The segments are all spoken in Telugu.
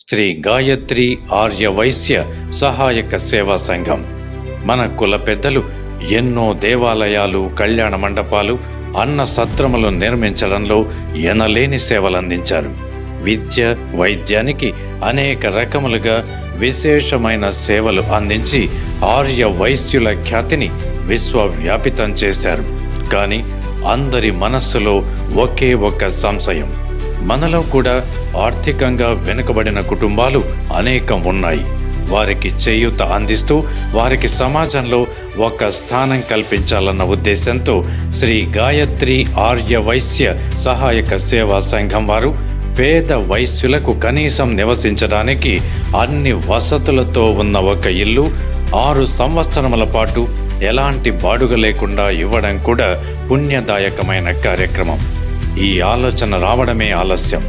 శ్రీ గాయత్రి ఆర్య వైశ్య సహాయక సేవా సంఘం. మన కుల పెద్దలు ఎన్నో దేవాలయాలు, కళ్యాణ మండపాలు, అన్న సత్రములు నిర్మించడంలో ఎనలేని సేవలందించారు. విద్య, వైద్యానికి అనేక రకములుగా విశేషమైన సేవలు అందించి ఆర్య వైశ్యుల ఖ్యాతిని విశ్వవ్యాపితం చేశారు. కానీ అందరి మనస్సులో ఒకే ఒక సంశయం: మనలో కూడా ఆర్థికంగా వెనుకబడిన కుటుంబాలు అనేకం ఉన్నాయి. వారికి చేయూత అందిస్తూ వారికి సమాజంలో ఒక స్థానం కల్పించాలన్న ఉద్దేశంతో శ్రీ గాయత్రి ఆర్య వైశ్య సహాయక సేవా సంఘం వారు పేద వైశ్యులకు కనీసం నివసించడానికి అన్ని వసతులతో ఉన్న ఒక ఇల్లు 6 సంవత్సరముల పాటు ఎలాంటి బాడుగ లేకుండా ఇవ్వడం కూడా పుణ్యదాయకమైన కార్యక్రమం. ఈ ఆలోచన రావడమే ఆలస్యం.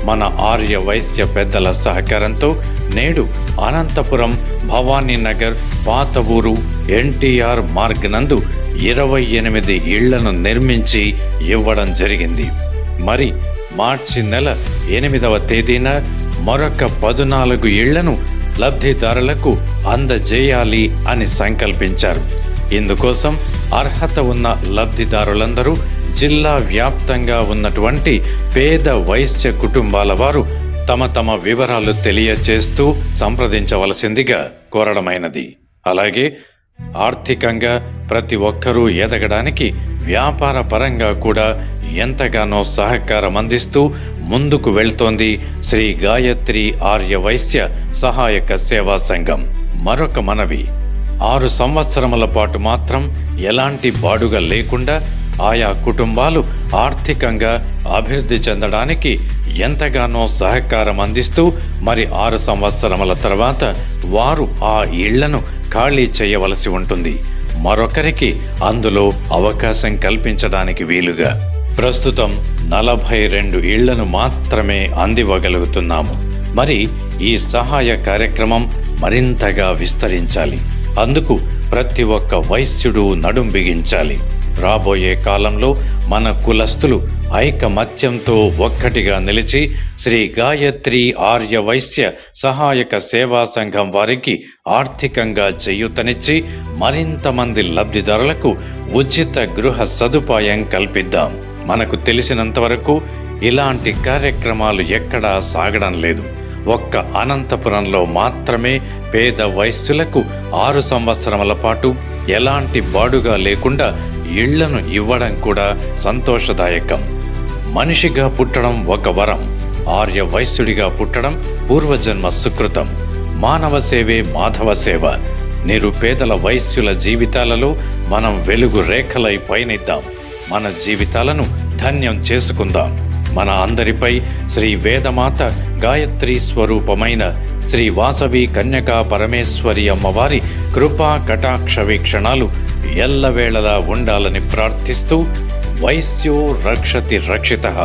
మన ఆర్య వైశ్య పెద్దల సహకారంతో నేడు అనంతపురం, భవానీ నగర్, పాత ఊరు, ఎన్టీఆర్ మార్గ్ నందు 28 ఇళ్లను నిర్మించి ఇవ్వడం జరిగింది. మరి మార్చి నెల 8వ తేదీన మరొక 14 ఇళ్లను లబ్ధిదారులకు అందజేయాలి అని సంకల్పించారు. ఇందుకోసం అర్హత ఉన్న లబ్ధిదారులందరూ జిల్లా వ్యాప్తంగా ఉన్నటువంటి పేద వైశ్య కుటుంబాల వారు తమ తమ వివరాలు తెలియచేస్తూ సంప్రదించవలసిందిగా కోరడమైనది. అలాగే ఆర్థికంగా ప్రతి ఒక్కరూ ఎదగడానికి వ్యాపార పరంగా కూడా ఎంతగానో సహకారం అందిస్తూ ముందుకు వెళ్తోంది శ్రీ గాయత్రి ఆర్య వైశ్య సహాయక సేవా సంఘం. మరొక మనవి: 6 సంవత్సరముల పాటు మాత్రం ఎలాంటి బాడుగ లేకుండా ఆయా కుటుంబాలు ఆర్థికంగా అభివృద్ధి చెందడానికి ఎంతగానో సహకారం అందిస్తూ మరి 6 సంవత్సరముల తర్వాత వారు ఆ ఇళ్లను ఖాళీ చేయవలసి ఉంటుంది. మరొకరికి అందులో అవకాశం కల్పించడానికి వీలుగా ప్రస్తుతం 42 ఇళ్లను మాత్రమే అందివ్వగలుగుతున్నాము. మరి ఈ సహాయ కార్యక్రమం మరింతగా విస్తరించాలి. అందుకు ప్రతి ఒక్క వైశ్యుడు నడుం బిగించాలి. రాబోయే కాలంలో మన కులస్తులు ఐకమత్యంతో ఒక్కటిగా నిలిచి శ్రీ గాయత్రి ఆర్య వైశ్య సహాయక సేవా సంఘం వారికి ఆర్థికంగా చేయూతనిచ్చి మరింత మంది లబ్ధిదారులకు ఉచిత గృహ సదుపాయం కల్పిద్దాం. మనకు తెలిసినంత వరకు ఇలాంటి కార్యక్రమాలు ఎక్కడా సాగడం లేదు. ఒక్క అనంతపురంలో మాత్రమే పేద వైశ్యులకు 6 సంవత్సరముల పాటు ఎలాంటి బాడుగా లేకుండా ఇళ్లను ఇవ్వడం కూడా సంతోషదాయకం. మనిషిగా పుట్టడం ఒక వరం. ఆర్య వైశ్యుడిగా పుట్టడం పూర్వజన్మ సుకృతం. మానవ సేవే మాధవ సేవ. నిరుపేదల వైశ్యుల జీవితాలలో మనం వెలుగు రేఖలై పయనిద్దాం. మన జీవితాలను ధన్యం చేసుకుందాం. మన అందరిపై శ్రీ వేదమాత గాయత్రి స్వరూపమైన శ్రీ వాసవి కన్యకా పరమేశ్వరి అమ్మవారి కృపా కటాక్ష వీక్షణాలు ఎల్లవేళలా ఉండాలని ప్రార్థిస్తూ వైశ్యో రక్షతి రక్షితః.